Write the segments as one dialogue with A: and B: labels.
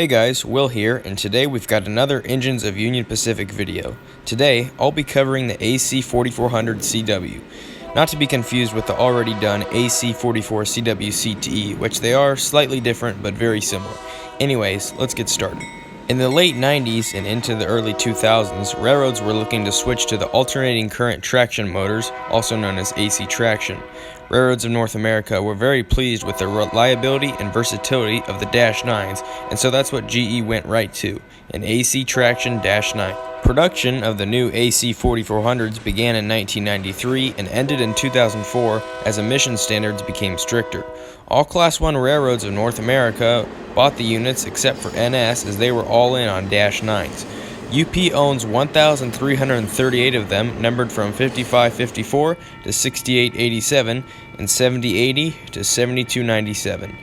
A: Hey guys, Will here, and today we've got another Engines of Union Pacific video. Today, I'll be covering the AC44CW, not to be confused with the already done AC44CW CTE, which they are slightly different but very similar. Anyways, let's get started. In the late 90s and into the early 2000s, railroads were looking to switch to the alternating current traction motors, also known as AC traction. Railroads of North America were very pleased with the reliability and versatility of the Dash 9s, and so that's what GE went right to, an AC traction Dash 9. Production of the new AC4400s began in 1993 and ended in 2004 as emission standards became stricter. All Class 1 railroads of North America bought the units except for NS, as they were all in on Dash 9s. UP owns 1,338 of them, numbered from 5554 to 6887 and 7080 to 7297.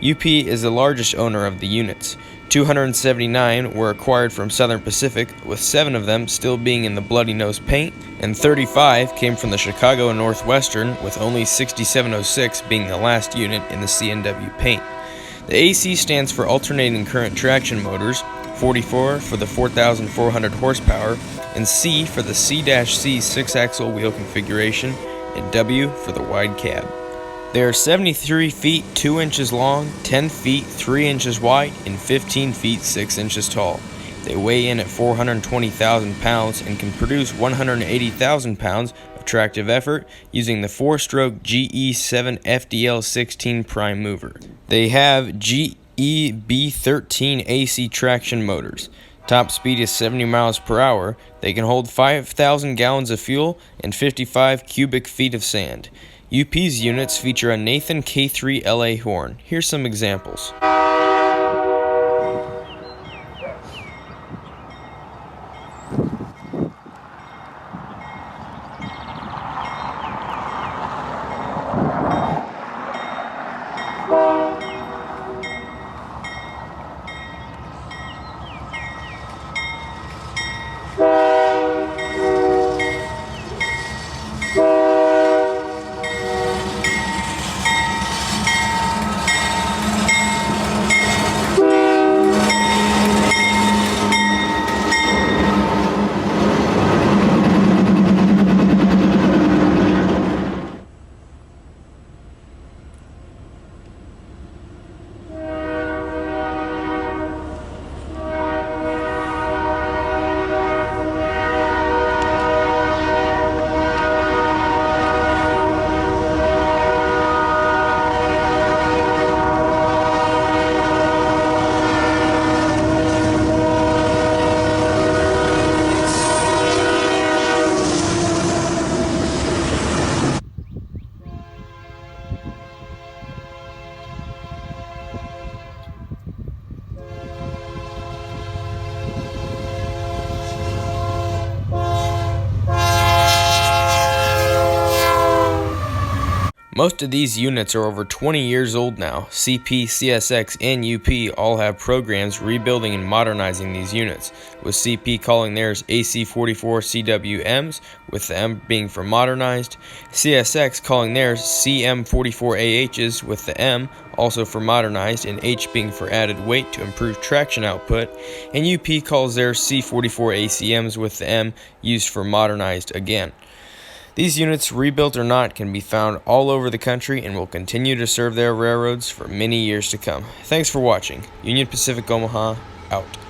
A: UP is the largest owner of the units. 279 were acquired from Southern Pacific, with 7 of them still being in the Bloody Nose paint, and 35 came from the Chicago and Northwestern, with only 6706 being the last unit in the CNW paint. The AC stands for alternating current traction motors, 44 for the 4,400 horsepower, and C for the C-C 6-axle wheel configuration, and W for the wide cab. They are 73 feet 2 inches long, 10 feet 3 inches wide, and 15 feet 6 inches tall. They weigh in at 420,000 pounds and can produce 180,000 pounds of tractive effort using the 4-stroke GE7 FDL16 prime mover. They have GE B13 AC traction motors. Top speed is 70 miles per hour. They can hold 5,000 gallons of fuel and 55 cubic feet of sand. UP's units feature a Nathan K3 LA horn. Here's some examples. Most of these units are over 20 years old now. CP, CSX, and UP all have programs rebuilding and modernizing these units, with CP calling theirs AC44CWMs, with the M being for modernized, CSX calling theirs CM44AHs, with the M also for modernized and H being for added weight to improve traction output, and UP calls theirs C44ACMs, with the M used for modernized again. These units, rebuilt or not, can be found all over the country and will continue to serve their railroads for many years to come. Thanks for watching. Union Pacific Omaha, out.